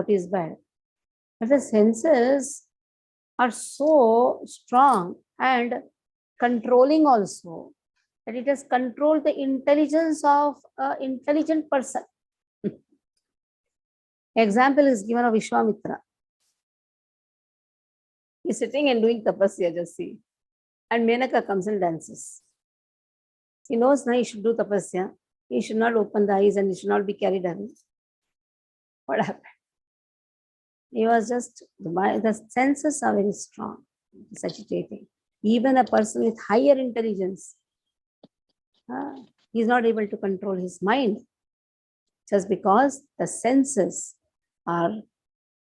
what is bad. But the senses are so strong and controlling also that it has controlled the intelligence of an intelligent person. Example is given of Vishwamitra. He's sitting and doing tapasya, just see. And Menaka comes and dances. He knows now he should do tapasya. He should not open the eyes and he should not be carried away. What happened? He was just, the senses are very strong. It's agitating. Even a person with higher intelligence, he is not able to control his mind just because the senses are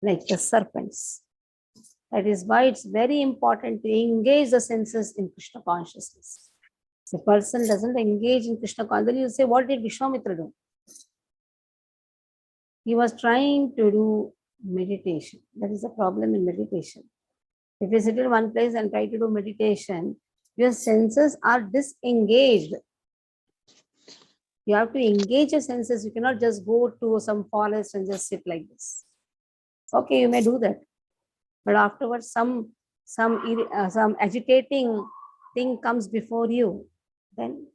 like the serpents. That is why it's very important to engage the senses in Krishna consciousness. If a person doesn't engage in Krishna consciousness, you say, what did Vishwamitra do? He was trying to do meditation. That is the problem in meditation. If you sit in one place and try to do meditation, your senses are disengaged. You have to engage your senses. You cannot just go to some forest and just sit like this. Okay, you may do that. But afterwards, some agitating thing comes before you. Then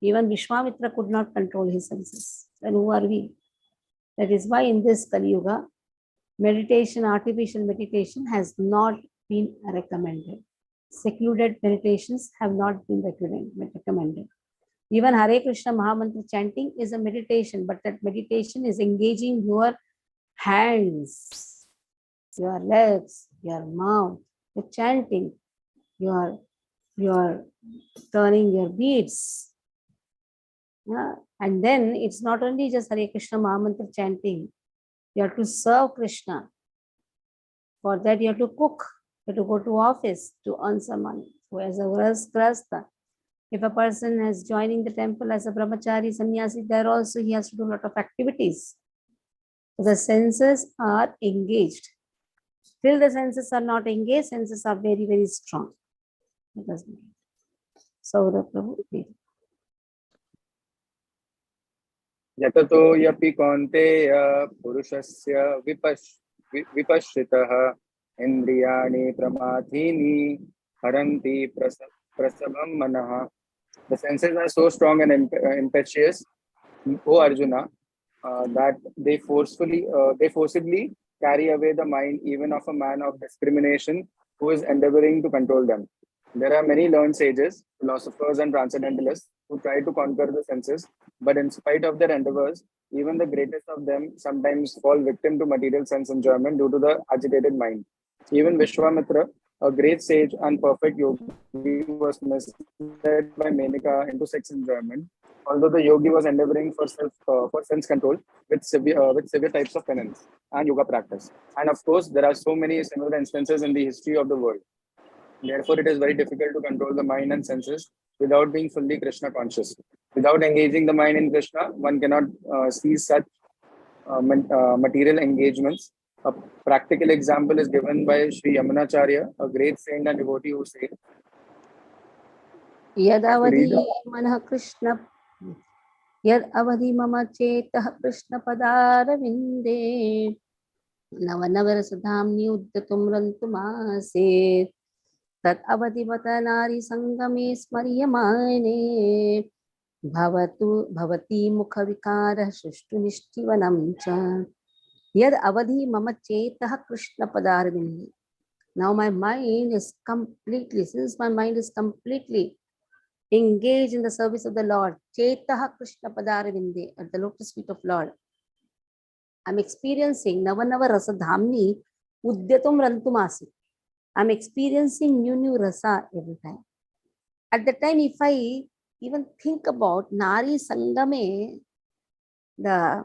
even Vishwamitra could not control his senses. Then who are we? That is why in this Kali Yuga, meditation, artificial meditation has not been recommended. Secluded meditations have not been recommended. Even Hare Krishna Mahamantra chanting is a meditation, but that meditation is engaging your hands, your legs, your mouth, the chanting, your turning your beads. And then it's not only just Hare Krishna Mahamantra chanting. You have to serve Krishna. For that you have to cook, you have to go to office to earn some money. So as a grasta, if a person is joining the temple as a brahmachari, sannyasi, there also he has to do a lot of activities. So the senses are engaged. Till the senses are not engaged, senses are very, very strong. So Prabhu. Yatato yapi kaunteya purushasya vipashritah indriyani pramathini haranti prasabham manaha. The senses are so strong and impetuous, O Arjuna, that they forcibly carry away the mind even of a man of discrimination who is endeavoring to control them. There are many learned sages, philosophers and transcendentalists who try to conquer the senses, but in spite of their endeavors, even the greatest of them sometimes fall victim to material sense enjoyment due to the agitated mind. Even Vishwamitra, a great sage and perfect yogi, was misled by Menaka into sex enjoyment, although the yogi was endeavoring for sense control with severe types of penance and yoga practice. And of course, there are so many similar instances in the history of the world. Therefore, it is very difficult to control the mind and senses without being fully Krishna conscious. Without engaging the mind in Krishna, one cannot see such material engagements. A practical example is given by Sri Yamunacharya, a great saint and devotee who said, Yad avadhi manah Krishna, yad avadhi mama chetah Krishna padara vinde, navanavarasadhamni uddatum rantumaset, tat avadhi vatanari sangame smaryamane, bhavati mukha vikara shushtu nishtivanam cha. Yad avadhi mama chetah Krishna padarvindi. Now my mind is completely, since my mind is completely engaged in the service of the Lord, chetah Krishna padarvindi, at the lotus feet of Lord, I'm experiencing navanava rasadhamni udyatum rantumasi. I'm experiencing new rasa every time. At the time, if I even think about Nari Sangame, the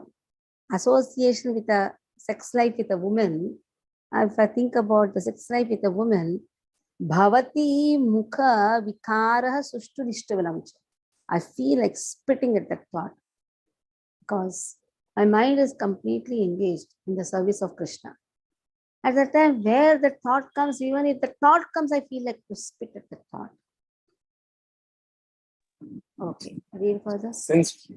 association with a sex life with a woman, if I think about the sex life with a woman, bhavati mukha vikara sushtu nishtavanamcha. I feel like spitting at that thought because my mind is completely engaged in the service of Krishna. At the time where the thought comes, even if the thought comes, I feel like to spit at the thought. Okay, read further. Since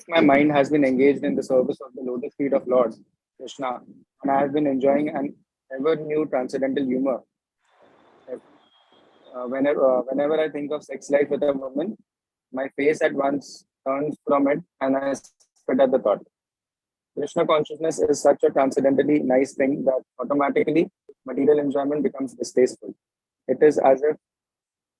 my mind has been engaged in the service of the lotus feet of Lord, Krishna, and I have been enjoying an ever new transcendental humor. Whenever I think of sex life with a woman, my face at once turns from it and I spit at the thought. Krishna consciousness is such a transcendently nice thing that automatically material enjoyment becomes distasteful. It is as if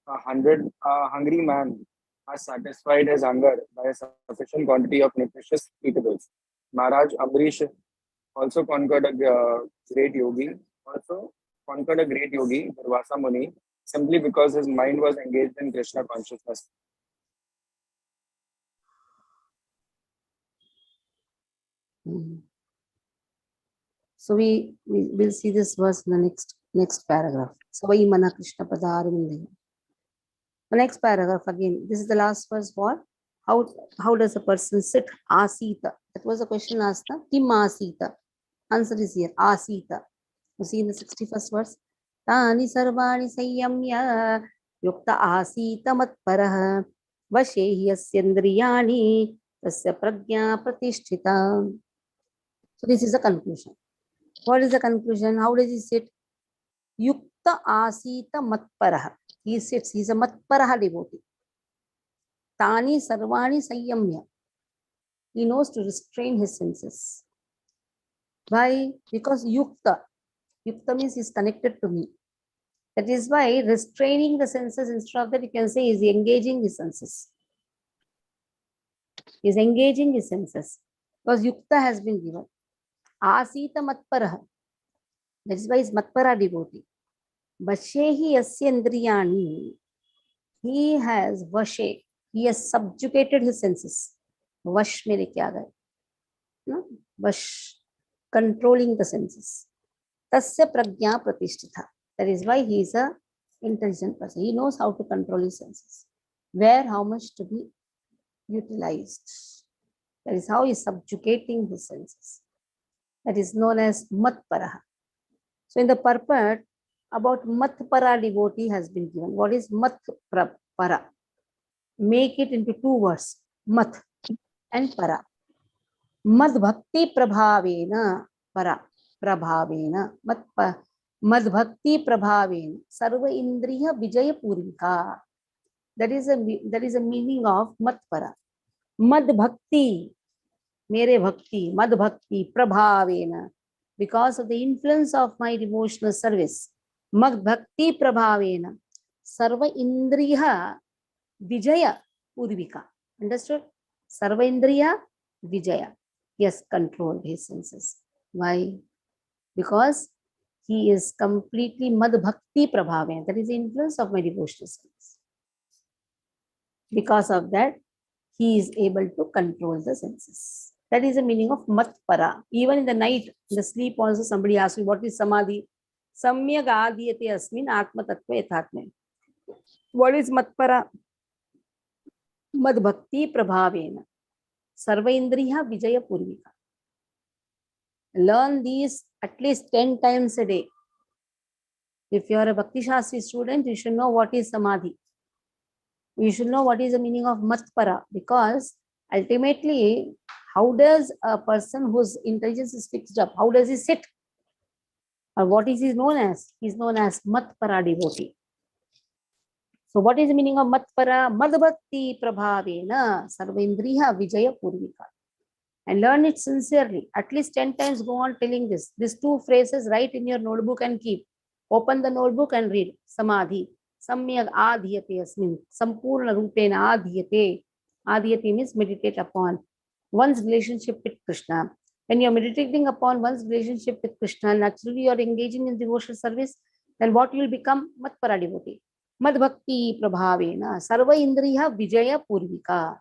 a hungry man has satisfied his hunger by a sufficient quantity of nutritious eatables. Maharaj Amrish also great yogi, also conquered a great yogi, Durvasa Muni, simply because his mind was engaged in Krishna consciousness. Mhm. So we will see this verse in the next paragraph. Savai mana Krishna Padarvindaya. The next paragraph again. This is the last verse. What? How does a person sit? Asita. That was the question asked. Kim asita? Answer is here. Asita. You see in the 61st verse. Tani sarvani sayyamya yukta asita matparah vashe yasyendriyani tasya prajna pratishtita. So this is the conclusion. What is the conclusion? How does he sit? Yukta asita matparah. He sits. He is a matparah devotee. Tani sarvani sayyamya. He knows to restrain his senses. Why? Because yukta. Yukta means he is connected to me. That is why restraining the senses, instead of that, you can say is engaging his senses. He is engaging his senses. Because yukta has been given. Asita matparah. That is why he is matpara devotee. Vashehi yasyendriyani. He has vashe. He has subjugated his senses. Vash mere kya gaya? No? Vash. Controlling the senses. Tasya prajna pratishtita. That is why he is a intelligent person. He knows how to control his senses. Where, how much to be utilized. That is how he is subjugating his senses. That is known as matparaha. So in the purport, about matpara devotee has been given. What is matpara? Make it into two words. Mat and para. Mad bhakti prabhavena para. Prabhavena. Mad bhakti prabhavena. Sarva indriya vijaya purika. That is a meaning of matpara. Mad bhakti. Mere bhakti. Mad bhakti prabhavena. Because of the influence of my devotional service. Mad bhakti prabhavena. Sarva indriya vijaya purvika. Understood? Sarva indriya vijaya. He has controlled his senses. Why? Because he is completely mad bhakti prabhavena. That is the influence of my devotional service. Because of that, he is able to control the senses. That is the meaning of matpara. Even in the night, in the sleep also, somebody asks me, what is samadhi? Samyak adiyate asmin atma tattva yathatme. What is matpara? Mad bhakti prabhavena. Sarva indriya vijaya purvika. Learn these at least 10 times a day. If you are a Bhakti Shastri student, you should know what is samadhi. You should know what is the meaning of matpara, because ultimately, how does a person whose intelligence is fixed up, how does he sit? Or what is he known as? He is known as matpara devotee. So what is the meaning of matpara? Madbhakti prabhavena sarvendriya vijaya purvika. And learn it sincerely. At least 10 times go on telling this. These two phrases write in your notebook and keep. Open the notebook and read. Samadhi. Samyak adhyate asmin. Sampurna rupena adhyate. Adhyate means meditate upon one's relationship with Krishna. When you're meditating upon one's relationship with Krishna, naturally you're engaging in devotional service, then what you will become? Matpara devotee. Mad bhakti prabhavena. Sarva indriya vijaya purvika.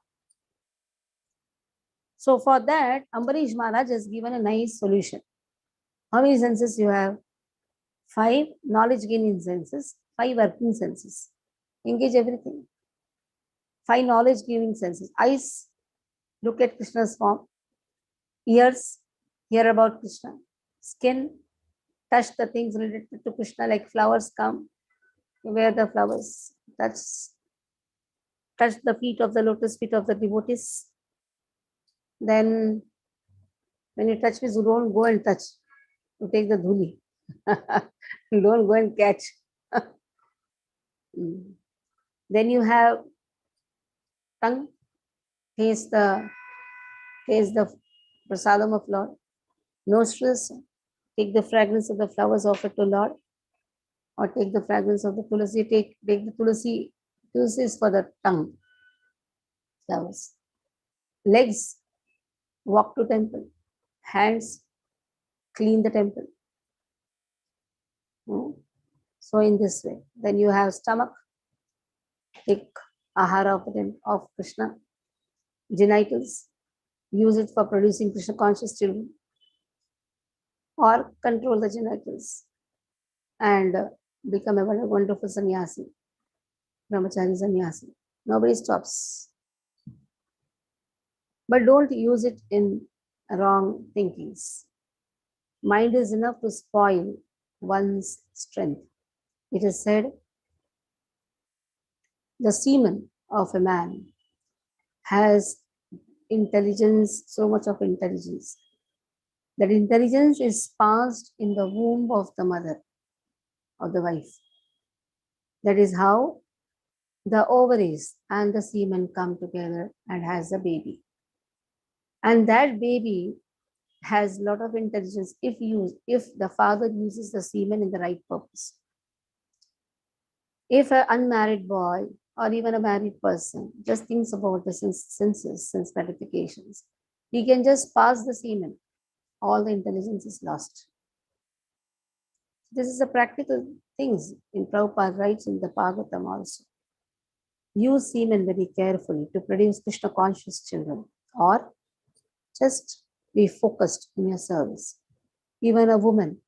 So for that, Ambarish Maharaj has given a nice solution. How many senses you have? 5 knowledge gaining senses, 5 working senses. Engage everything. 5 knowledge giving senses. Eyes, look at Krishna's form. Ears, hear about Krishna. Skin, touch the things related to Krishna, like flowers come, wear the flowers. Touch the feet of the lotus feet of the devotees. Then When you touch means you don't go and touch. You take the dhuli. Don't go and catch. Then you have tongue. Taste the prasadam of Lord. Nostrils. Take the fragrance of the flowers offered to Lord. Or take the fragrance of the tulasi. Take the tulasi. Tulasi is for the tongue. Flowers. Legs. Walk to temple. Hands. Clean the temple. So in this way. Then you have stomach. Take ahara of Krishna. Genitals. Use it for producing Krishna conscious children. Or control the genitals. And become a wonderful sannyasi. Brahmachari sannyasi. Nobody stops. But don't use it in wrong thinkings. Mind is enough to spoil one's strength. It is said, the semen of a man has intelligence, so much of intelligence. That intelligence is passed in the womb of the mother, of the wife. That is how the ovaries and the semen come together and has a baby. And that baby has a lot of intelligence if the father uses the semen in the right purpose. If an unmarried boy or even a married person just thinks about the sense gratifications, he can just pass the semen. All the intelligence is lost. This is the practical things in Prabhupada writes in the Bhagavatam also. Use semen very carefully to produce Krishna conscious children, or just be focused in your service. Even a woman,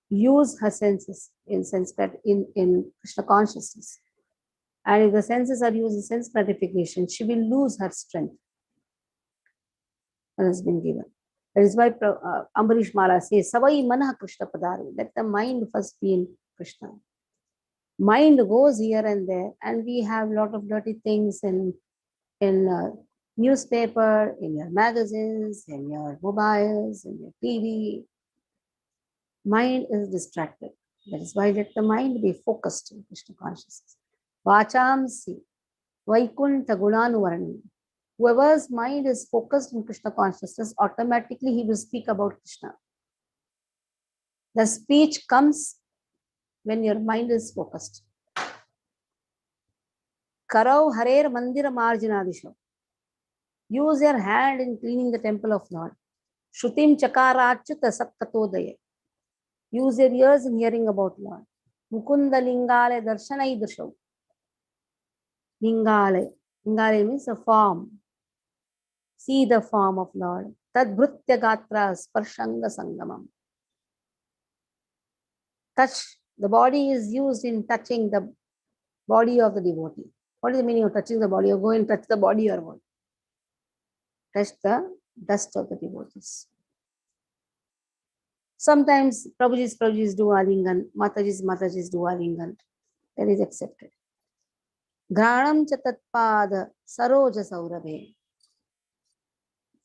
use her senses in Krishna consciousness. And if the senses are used in sense gratification, she will lose her strength that has been given. That is why Ambarish Mala says, Savai Manah Krishna Padari. Let the mind first be in Krishna. Mind goes here and there, and we have a lot of dirty things in newspaper, in your magazines, in your mobiles, in your TV. Mind is distracted. That is why let the mind be focused in Krishna consciousness. Vachamsi, Vaikunta Gunanuvarani. Whoever's mind is focused in Krishna consciousness, automatically he will speak about Krishna. The speech comes when your mind is focused. Karau Harer Mandira Marjanadisho. Use your hand in cleaning the temple of Lord. Shrutim Chakarachyuta Satkatodaya. Use your ears in hearing about Lord. Mukunda Lingale Darshanai Darshav. Lingale. Lingale means a form. See the form of Lord. Tad Bhrutya Gatra Sparshanga Sangamam. Touch. The body is used in touching the body of the devotee. What is the meaning of touching the body? You go and touch the body or what? Touch the dust of the devotees. Sometimes Prabhujis do Alingan, Matajis do Alingan. That is accepted. Granam Chatatpada Saroja Saurabhe.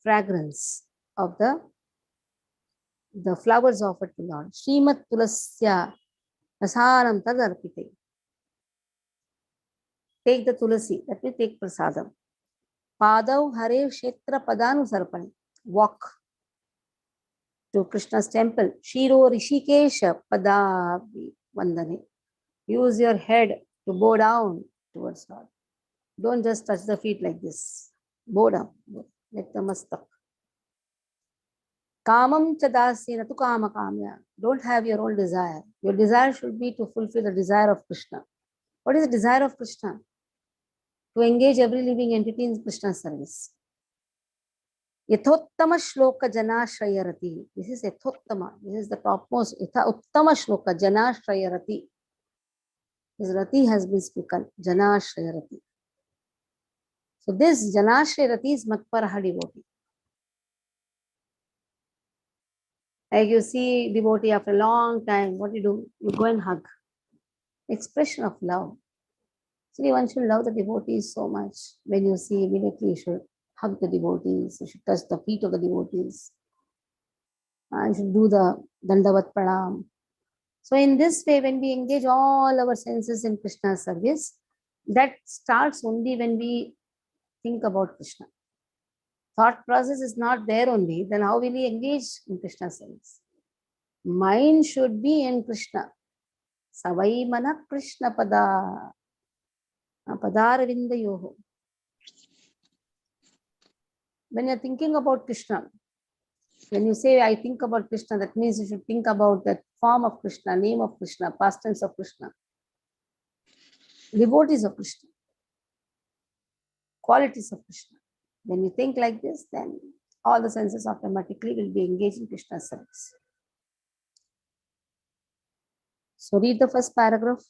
Fragrance of the flowers offered to Lord. Srimat Tulasya Asaram Tadarpite. Take the tulasi, that will take prasadam. Padav Hare Kshetra Padanu Sarpani. Walk to Krishna's temple. Shiro Rishikesha Padavi Vandane. Use your head to bow down towards God. Don't just touch the feet like this. Bow down. Like the mastak. Kamam Chadasya Natu Kama Kamya. Don't have your own desire. Your desire should be to fulfill the desire of Krishna. What is the desire of Krishna? To engage every living entity in Krishna's service. Yathottama shloka janashrayarati. This is Yathottama. This is the topmost. Yatha uttama shloka janashrayarati. His rati has been spoken. Janashrayarati. So this janashrayarati is Makparaha devotee. Like you see devotee after a long time, what do? You go and hug. Expression of love. See, one should love the devotees so much. When you see, immediately you should hug the devotees. You should touch the feet of the devotees. I should do the Dandavat Pranam. So in this way, when we engage all our senses in Krishna's service, that starts only when we think about Krishna. Thought process is not there only, then how will we engage in Krishna's service? Mind should be in Krishna. Savai mana Krishna pada. Padaravinda yoho. When you're thinking about Krishna, when you say, I think about Krishna, that means you should think about that form of Krishna, name of Krishna, past tense of Krishna, devotees of Krishna, qualities of Krishna. When you think like this, then all the senses automatically will be engaged in Krishna's service. So read the first paragraph.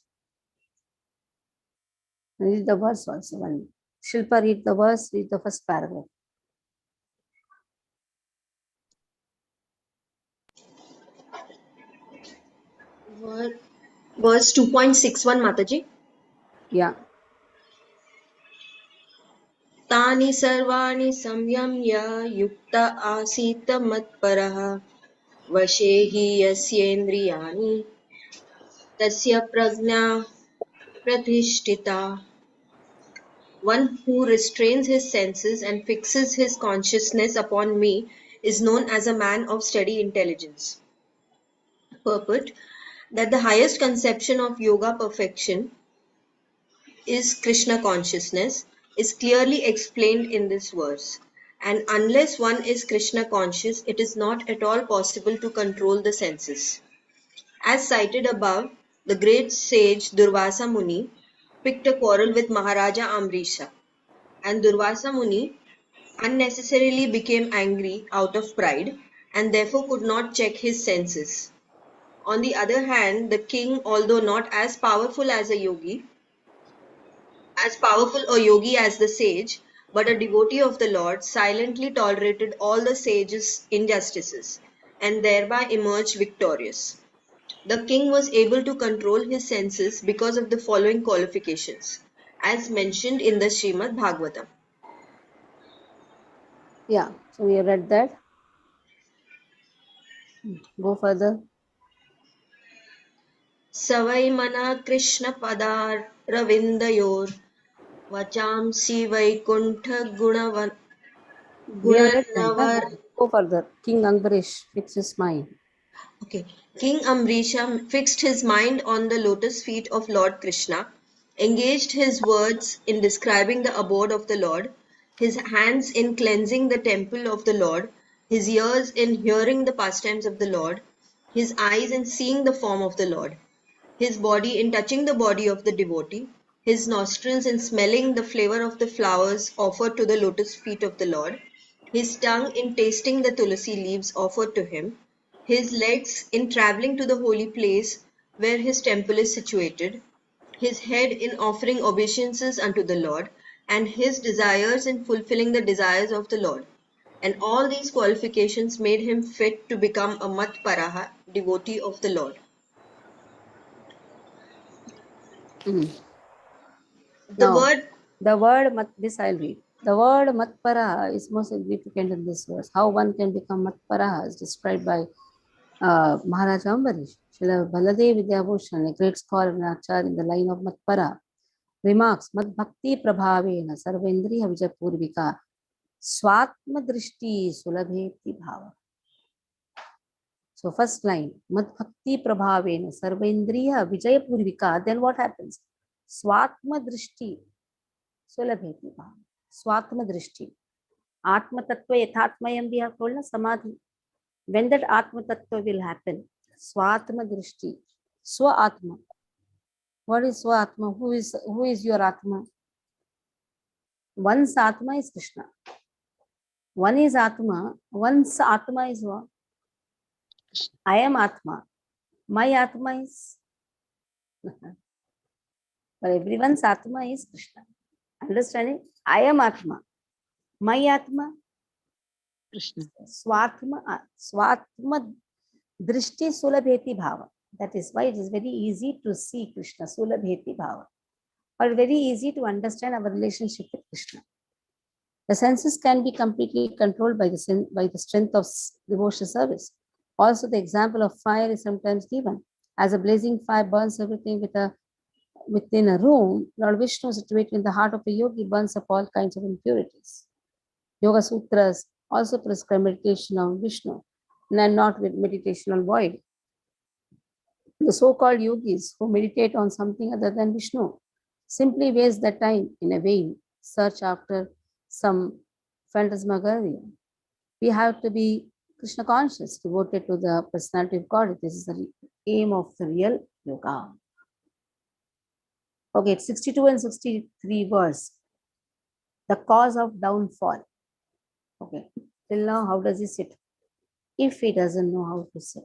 Read the verse also. When Shilpa read the verse, read the first paragraph. Verse 2.61, Mataji. Yeah. तानि सर्वाणि संयम्य युक्त आसीत मत्परः वशे हि यस्येन्द्रियाणि तस्य प्रज्ञा प्रतिष्ठिता. One who restrains his senses and fixes his consciousness upon me is known as a man of steady intelligence. Purport: that the highest conception of yoga perfection is Krishna consciousness is clearly explained in this verse. And unless one is Krishna conscious, it is not at all possible to control the senses. As cited above, the great sage Durvasa Muni picked a quarrel with Maharaja Amrisha, and Durvasa Muni unnecessarily became angry out of pride and therefore could not check his senses. On the other hand, the king, although not as powerful as a yogi, as powerful a yogi as the sage, but a devotee of the Lord, silently tolerated all the sage's injustices and thereby emerged victorious. The king was able to control his senses because of the following qualifications, as mentioned in the Srimad Bhagavatam. Yeah. So we have read that. Go further. Savai mana Krishna padar ravindayor vachamsi vaikuntha We have read that. gunanavar. Go further. King Ambarish fixed his mind. Okay. King Amrisha fixed his mind on the lotus feet of Lord Krishna, engaged his words in describing the abode of the Lord, his hands in cleansing the temple of the Lord, his ears in hearing the pastimes of the Lord, his eyes in seeing the form of the Lord, his body in touching the body of the devotee, his nostrils in smelling the flavor of the flowers offered to the lotus feet of the Lord, his tongue in tasting the tulasi leaves offered to him, his legs in travelling to the holy place where his temple is situated, his head in offering obeisances unto the Lord, and his desires in fulfilling the desires of the Lord. And all these qualifications made him fit to become a Matparaha, devotee of the Lord. Now, the word this I'll read. The word matpara is most significant in this verse. How one can become matpara is described by Maharaj Ambarish. Srila Baladev Vidyabhushan, a great scholar and acharya in the line of matpara, remarks, Mad Bhakti Prabhavena Sarvendriya Vijayapurvika Swatma Drishti Sulabheti Bhava. So first line, Mad Bhakti Prabhavena Sarvendriya Vijayapurvika. Then what happens? Swatma Drishti Sulabheti Bhava. Swatma Drishti. Atma Tattva Yathatmayam we have told na Samadhi. When that Atma Tattva will happen? Swatma Drishti. Swa Atma. What is Swa Atma? Who is your Atma? One's Atma is Krishna. One is Atma. One's Atma is what? I am Atma. My Atma is. But everyone's Atma is Krishna. Understanding? I am Atma. My Atma? Krishna. Swatma Drishti Sulabheti Bhava. That is why it is very easy to see Krishna, Sulabheti Bhava. Or very easy to understand our relationship with Krishna. The senses can be completely controlled by the strength of devotional service. Also, the example of fire is sometimes given. As a blazing fire burns everything within a room, Lord Vishnu, situated in the heart of a yogi, burns up all kinds of impurities. Yoga Sutras also prescribe meditation on Vishnu and not with meditation on void. The so-called yogis who meditate on something other than Vishnu simply waste their time in a vain search after some phantasmagoria. We have to be Krishna conscious, devoted to the personality of God. This is the aim of the real yoga. Okay, 62 and 63 verse. The cause of downfall. Okay, till now, how does he sit? If he doesn't know how to sit,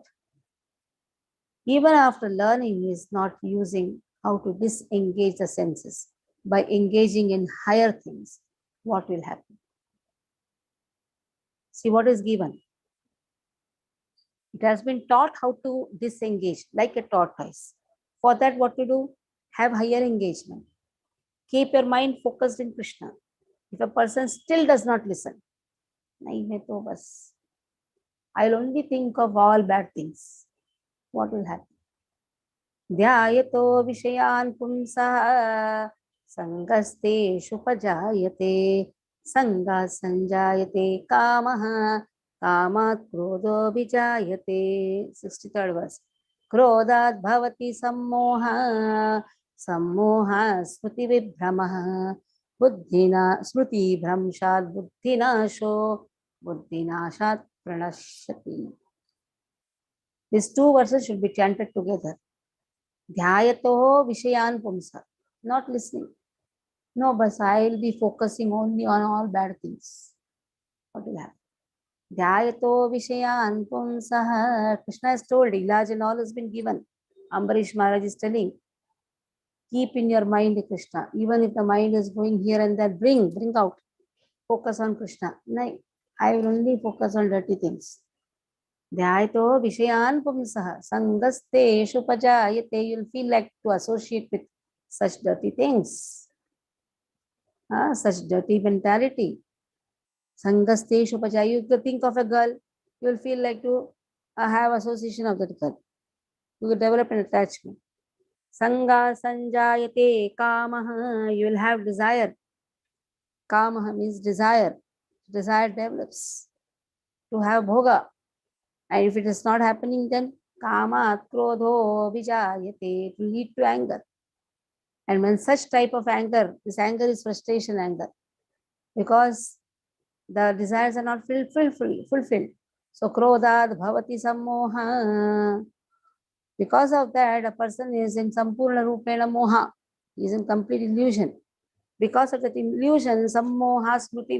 even after learning, he is not using how to disengage the senses by engaging in higher things. What will happen? See what is given. It has been taught how to disengage like a tortoise. For that, what to do? Have higher engagement. Keep your mind focused in Krishna. If a person still does not listen, I'll only think of all bad things. What will happen? ध्यायतो विषयान् पुंसः संगस्तेषुपजायते संगात् संजायते कामः कामात् क्रोधो विजायते 63rd verse क्रोधात् भवति सम्मोहः सम्मोहः स्मृतिविभ्रमः बुद्धिना स्मृतिभ्रंशात् बुद्धिनाशो बुद्धिनाशात् प्रणश्यति. These two verses should be chanted together. Dhyayato Vishayan Pumsa. Not listening. No, but I will be focusing only on all bad things. What will happen? Dhyayato Vishayan Pumsa. Krishna has told, Ilaj and all has been given. Ambarish Maharaj is telling, keep in your mind Krishna. Even if the mind is going here and there, bring out. Focus on Krishna. No, I will only focus on dirty things. Dhyayato Vishayan Pumsaha Sangasteshu Pajayate. You'll feel like to associate with such dirty things, such dirty mentality. Sangasteshu Pajayate. You think of a girl, you'll feel like to have association of that girl. You will develop an attachment. Sanga Sanjayate Kamaha. You will have desire. Kamaha means desire. Desire develops to have bhoga. And if it is not happening, then kama krodho vijayate, it will lead to anger. And when such type of anger, this anger is frustration anger, because the desires are not fulfilled. So krodhat bhavati sammoha. Because of that, a person is in sampurna rupena moha. He is in complete illusion. Because of that illusion, sammoha smriti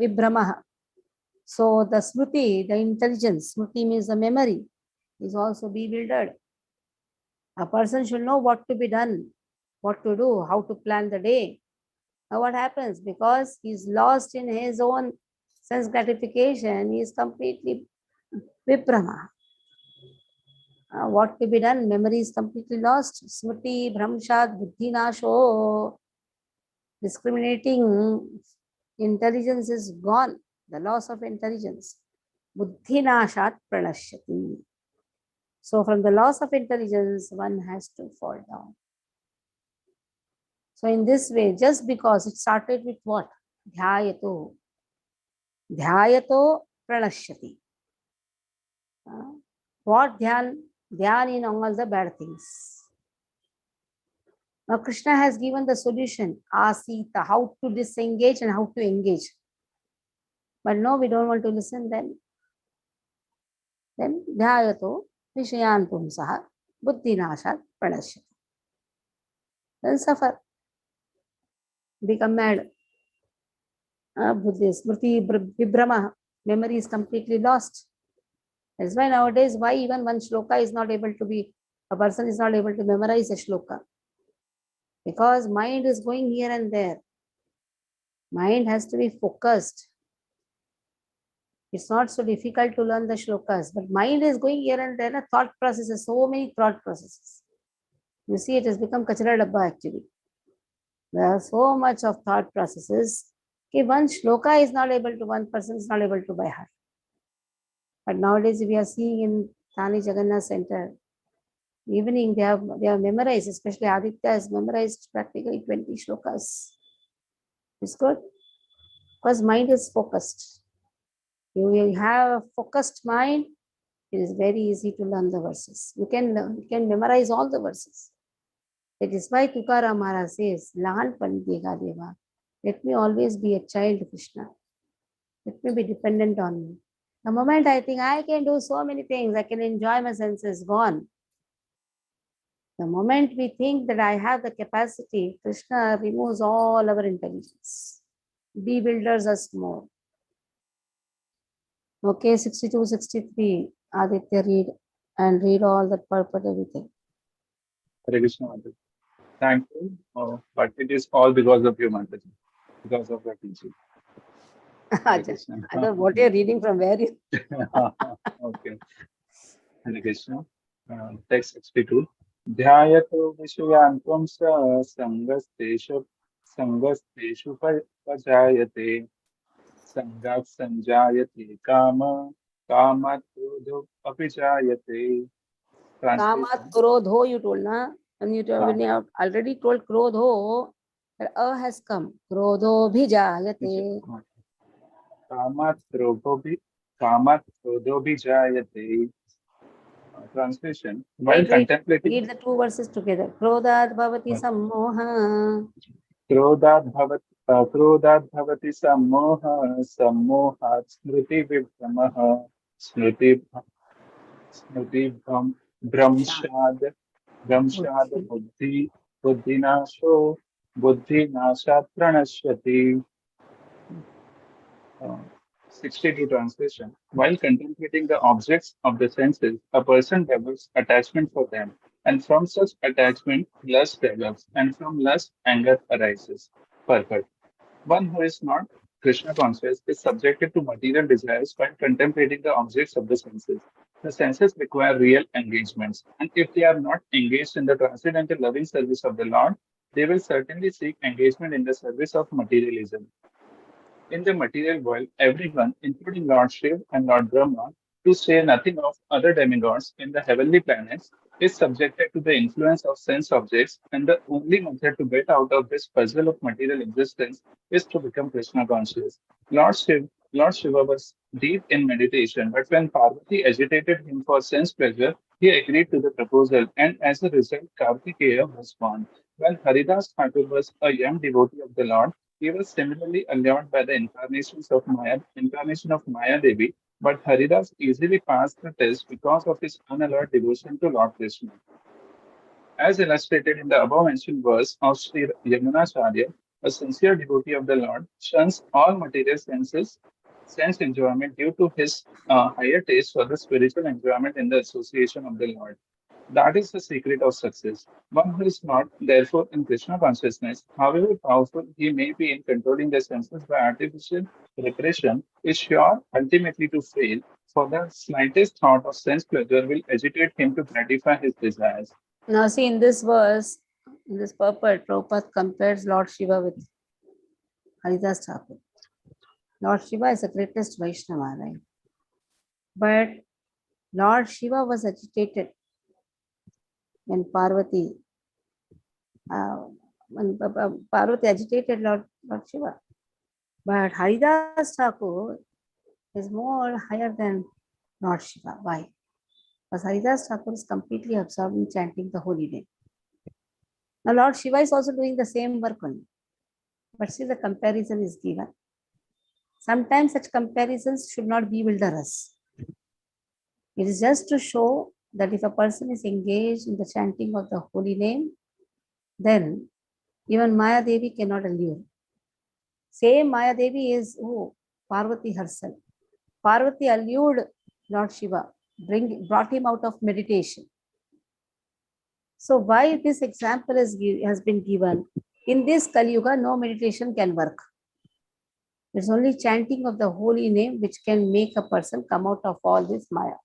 vibhramaha. So the smriti, the intelligence, smriti means the memory, is also bewildered. A person should know what to be done, what to do, how to plan the day. Now what happens? Because he is lost in his own sense gratification, he is completely viprama. What to be done? Memory is completely lost. Smriti, Bhramshat, Buddhi Nasho. Discriminating intelligence is gone. The loss of intelligence. Buddhi Nashat Pranashyati. So from the loss of intelligence, one has to fall down. So in this way, just because it started with what? Dhyayato. Dhyayato Pranashyati. What dhyan? Dhyan in all the bad things. Now Krishna has given the solution, asita, how to disengage and how to engage. But no, we don't want to listen then. Then dhyayato vishayan pumsaha buddhi nashat pranashyati. Then suffer. Become mad. Buddhi smriti vibhrama. Memory is completely lost. That's why nowadays, why even one shloka is not able to be, a person is not able to memorize a shloka. Because mind is going here and there. Mind has to be focused. It's not so difficult to learn the shlokas, but mind is going here and there. Thought processes, so many thought processes. You see, it has become kachra dabba actually. There are so much of thought processes. One shloka is not able to, one person is not able to by heart. But nowadays we are seeing in Thane Jagannath Center, evening they have memorized, especially Aditya has memorized practically 20 shlokas. It's good because mind is focused. You will have a focused mind, it is very easy to learn the verses. You can memorize all the verses. That is why Tukaram Maharaj says, Lahan Pandega Deva, let me always be a child of Krishna. Let me be dependent on me. The moment I think I can do so many things, I can enjoy my senses, gone. The moment we think that I have the capacity, Krishna removes all our intelligence, bewilders us more. Okay, 62, 63, Aditya read all the purport, everything. Hare Krishna, Mataji. Thank you. But it is all because of you, Mataji, because of your teaching. Hare Krishna. I don't know what you're reading from where you. Okay. Hare Krishna. Text 62. Dhyayato Vishyantam Sangasteshu Pajayate Sangat Sanjayate Kamat Krodho Apijayate. Kamat Translation. Krodho, you told, na? And when you have already told Krodho, that A has come. Krodho Bhijayate. Kamat Krodho Bijayate. Translation. While contemplating. Read the two verses together. Krodhat Bhavati Sammoha. Krodhat Bhavati Sammoha Sammohat Smriti Vibhramaha Smriti Bramshad Buddhinasho Buddhinashat Pranashyati. 62 translation. While contemplating the objects of the senses, a person develops attachment for them, and from such attachment, lust develops, and from lust, anger arises. Perfect. One who is not Krishna conscious is subjected to material desires while contemplating the objects of the senses. The senses require real engagements, and if they are not engaged in the transcendental loving service of the Lord, they will certainly seek engagement in the service of materialism. In the material world, everyone, including Lord Shiv and Lord Brahma, to say nothing of other demigods in the heavenly planets, is subjected to the influence of sense objects, and the only method to get out of this puzzle of material existence is to become Krishna conscious. Lord Shiva was deep in meditation, but when Parvati agitated him for sense pleasure, he agreed to the proposal, and as a result, Kartikeya was born. When Haridas Thakur was a young devotee of the Lord, he was similarly allured by the incarnation of Maya Devi, but Haridas easily passed the test because of his unalloyed devotion to Lord Krishna. As illustrated in the above mentioned verse of Sri Yamunacharya, a sincere devotee of the Lord shuns all material sense enjoyment due to his higher taste for the spiritual enjoyment in the association of the Lord. That is the secret of success. One who is not, therefore, in Krishna consciousness, however powerful he may be in controlling the senses by artificial repression, is sure ultimately to fail, for the slightest thought of sense pleasure will agitate him to gratify his desires. Now see, in this verse, in this purport, Prabhupada compares Lord Shiva with Haridas Thakur. Lord Shiva is the greatest Vaishnava, right? But Lord Shiva was agitated when Parvati agitated Lord Shiva. But Haridas Thakur is more higher than Lord Shiva. Why? Because Haridas Thakur is completely absorbed in chanting the holy name. Now Lord Shiva is also doing the same work only. But see, the comparison is given. Sometimes such comparisons should not bewilder us. It is just to show that if a person is engaged in the chanting of the holy name, then even Maya Devi cannot allure. Same Maya Devi is Parvati herself. Parvati allured Lord Shiva, brought him out of meditation. So why this example has been given? In this Kali Yuga, no meditation can work. It's only chanting of the holy name which can make a person come out of all this Maya.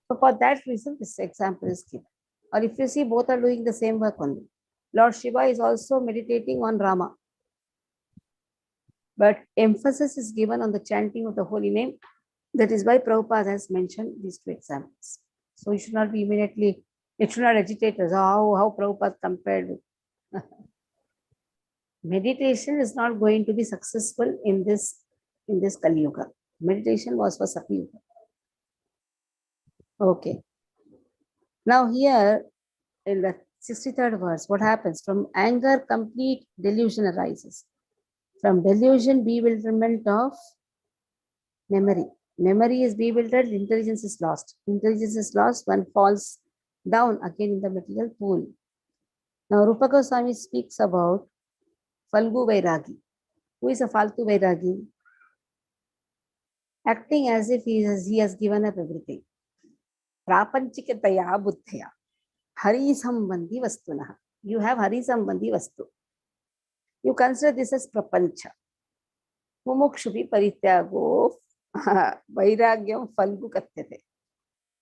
So for that reason, this example is given. Or if you see, both are doing the same work only. Lord Shiva is also meditating on Rama. But emphasis is given on the chanting of the holy name That is why Prabhupada has mentioned these two examples. So you should not be immediately, it should not agitate us. How Prabhupada compared with. Meditation is not going to be successful in this Kali Yuga. Meditation was for Sati Yuga. Okay. Now here in the 63rd verse, what happens? From anger, complete delusion arises. From delusion, bewilderment of memory. Memory is bewildered, intelligence is lost. Intelligence is lost, one falls down again in the material pool. Now Rupa Goswami speaks about Falgu Vairagi. Who is a Faltu Vairagi? Acting as if he has given up everything. Prapanchikataya buddhaya. Hari sambandhi vastuna. You have Hari sambandhi vastu. You consider this as prapancha. Mumukshubhi parityago vairagyam falgu katyate.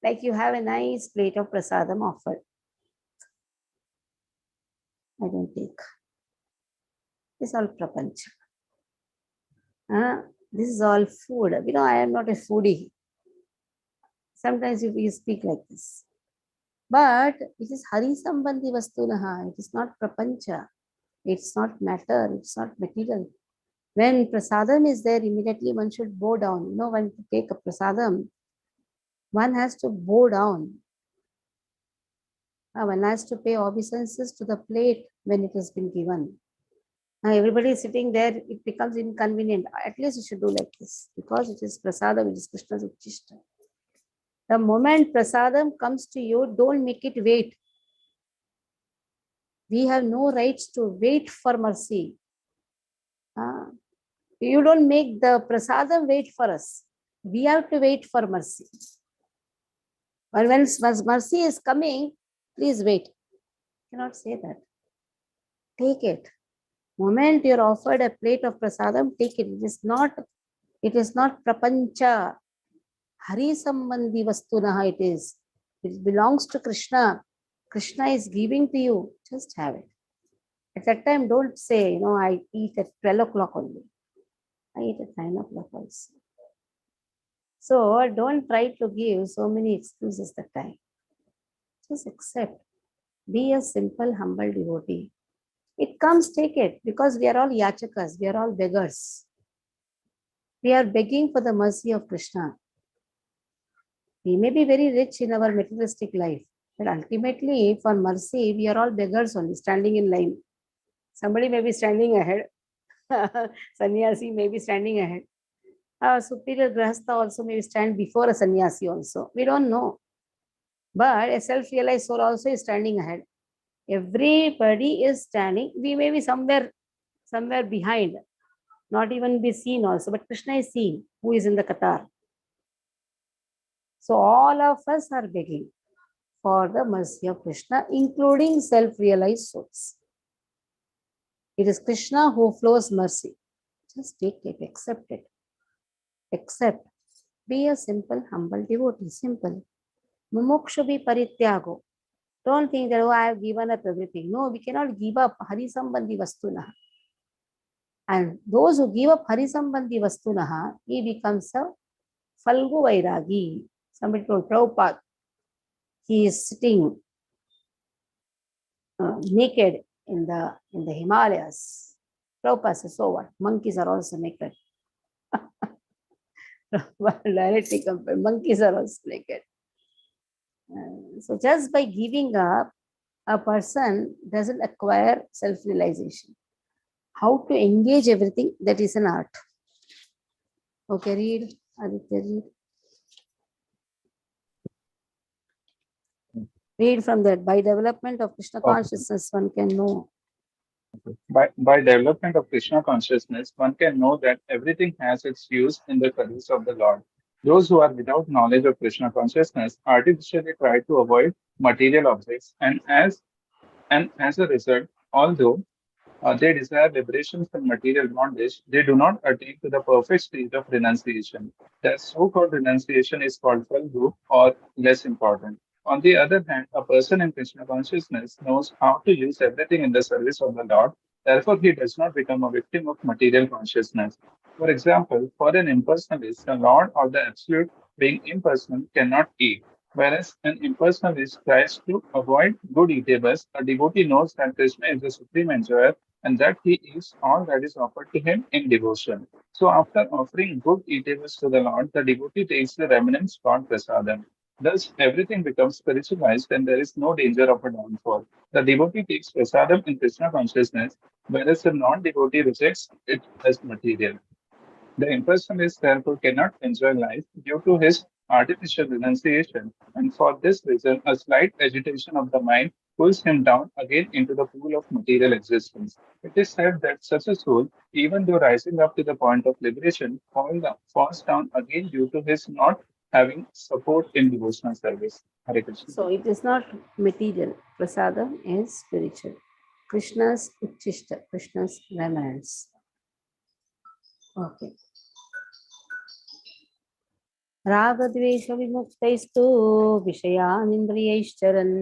Like you have a nice plate of prasadam offered. I don't take. This is all prapancha. This is all food. I am not a foodie. Sometimes we speak like this. But it is Hari Sambandhi Vastunaha. It is not prapancha. It's not matter. It's not material. When prasadam is there, immediately one should bow down. When to take a prasadam, one has to bow down. One has to pay obeisances to the plate when it has been given. Everybody is sitting there, it becomes inconvenient. At least you should do like this, because it is prasadam, it is Krishna's uchishta. The moment prasadam comes to you, don't make it wait. We have no rights to wait for mercy. You don't make the prasadam wait for us. We have to wait for mercy. But when mercy is coming, please wait. You cannot say that. Take it. Moment you're offered a plate of prasadam, take it. It is not prapancha. Hari sambandhi vastunaha it is. It belongs to Krishna. Krishna is giving to you. Just have it. At that time, don't say, I eat at 12 o'clock only. I eat at 9 o'clock also. So don't try to give so many excuses that time. Just accept. Be a simple, humble devotee. It comes, take it, because we are all yachakas, we are all beggars. We are begging for the mercy of Krishna. We may be very rich in our materialistic life, but ultimately for mercy, we are all beggars only, standing in line. Somebody may be standing ahead. Sannyasi may be standing ahead. A superior grahastha also may stand before a sannyasi also. We don't know. But a self-realized soul also is standing ahead. Everybody is standing. We may be somewhere behind, not even be seen also. But Krishna is seen, who is in the Qatar. So all of us are begging for the mercy of Krishna, including self-realized souls. It is Krishna who flows mercy. Just take it, accept it. Accept. Be a simple, humble devotee. Simple. Mumukshubi parityago. Don't think that, I have given up everything. No, we cannot give up Hari Sambandhi Vastunaha. And those who give up Hari Sambandhi Vastunaha, he becomes a Falgu Vairagi. Somebody told Prabhupada, he is sitting naked in the Himalayas. Prabhupada says, so what? Monkeys are also naked. Directly compared, monkeys are also naked. So just by giving up, a person doesn't acquire self-realization. How to engage everything, that is an art. Okay, read. Aditya, read. Read from that. By development of Krishna consciousness, one can know. By development of Krishna consciousness, one can know that everything has its use in the service of the Lord. Those who are without knowledge of Krishna consciousness artificially try to avoid material objects, and as a result, although they desire liberation from material bondage, they do not attain to the perfect stage of renunciation. The so-called renunciation is called falgu, or less important. On the other hand, a person in Krishna consciousness knows how to use everything in the service of the Lord Therefore, he does not become a victim of material consciousness. For example, for an impersonalist, the Lord or the Absolute, being impersonal, cannot eat. Whereas an impersonalist tries to avoid good eatables, a devotee knows that Krishna is the supreme enjoyer and that he eats all that is offered to him in devotion. So, after offering good eatables to the Lord, the devotee takes the remnants called prasadam. Thus, everything becomes spiritualized and there is no danger of a downfall. The devotee takes prasadam in Krishna consciousness, whereas the non-devotee rejects it as material. The impersonalist therefore cannot enjoy life due to his artificial renunciation, and for this reason, a slight agitation of the mind pulls him down again into the pool of material existence. It is said that such a soul, even though rising up to the point of liberation, falls down again due to his not having support in devotional service. Hare Krishna. So it is not material. Prasadam is spiritual. Krishna's Uchishta, Krishna's remnants. Okay. रागद्वेष विमुक्तैस्तु विषयानिन्द्रियैश्चरन्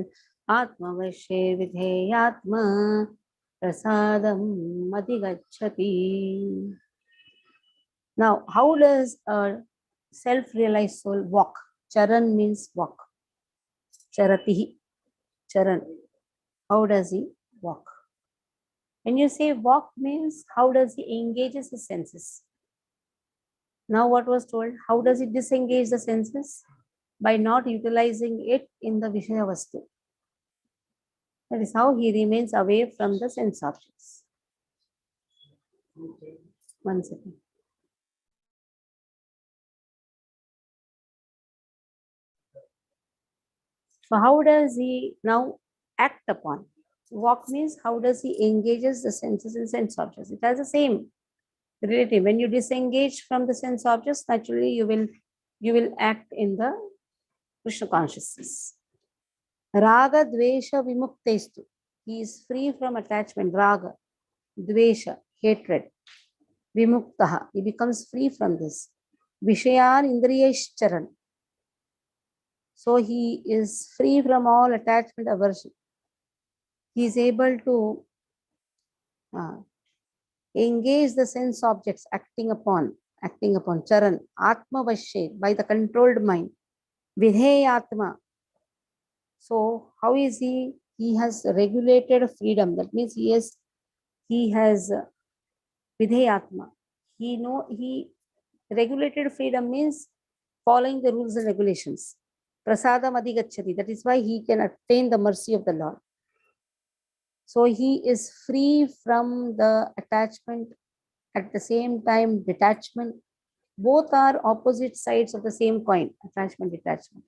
आत्मवशे विधेयात्मा prasadam अधिगच्छति. Now, how does a self-realized soul walk? Charan means walk. Charatihi, charan. How does he walk? When you say walk means, how does he engages his senses? Now what was told? How does he disengage the senses? By not utilizing it in the Vishaya Vastu. That is how he remains away from the sense objects. One second. So how does he now act upon? Walk means how does he engages the senses in sense objects? It has the same relative. When you disengage from the sense objects, naturally you will act in the Krishna consciousness. Raga dvesha vimuktestu. He is free from attachment. Raga, dvesha, hatred. Vimuktaha. He becomes free from this. Vishayan indriyeshcharan. So he is free from all attachment, aversion. He is able to engage the sense objects acting upon charan, atma vashe, by the controlled mind, vidheyatma. So how is he? He has regulated freedom. That means he has vidheyatma. He regulated freedom means following the rules and regulations. Prasadam adhigacchati. That is why he can attain the mercy of the Lord. So he is free from the attachment, at the same time detachment. Both are opposite sides of the same coin, attachment, detachment.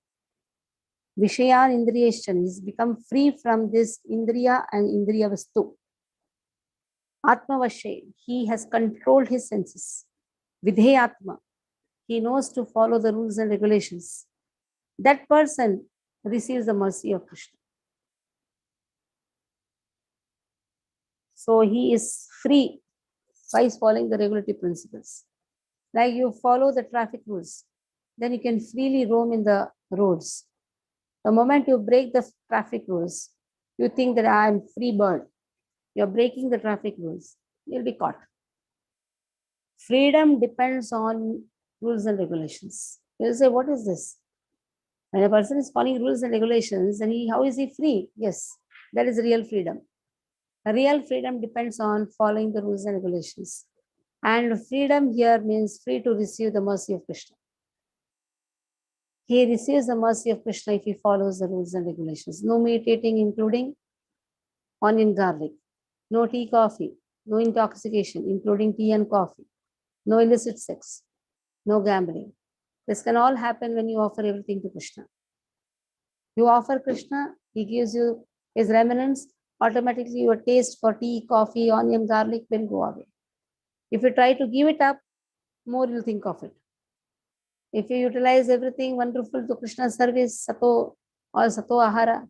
Vishayan indriyeshchan, he's become free from this indriya and indriya vastu. Atma vashe, he has controlled his senses. Vidheyatma, he knows to follow the rules and regulations. That person receives the mercy of Krishna. So he is free by following the regulatory principles. Like you follow the traffic rules, then you can freely roam in the roads. The moment you break the traffic rules, you think that I am free bird. You're breaking the traffic rules, you'll be caught. Freedom depends on rules and regulations. You'll say, what is this? When a person is following rules and regulations, then how is he free? Yes, that is real freedom. Real freedom depends on following the rules and regulations. And freedom here means free to receive the mercy of Krishna. He receives the mercy of Krishna if he follows the rules and regulations. No meat eating, including onion garlic. No tea, coffee. No intoxication, including tea and coffee. No illicit sex. No gambling. This can all happen when you offer everything to Krishna. You offer Krishna, he gives you his remnants, automatically your taste for tea, coffee, onion, garlic will go away. If you try to give it up, more you'll think of it. If you utilize everything wonderful to Krishna's service, sato or sato ahara,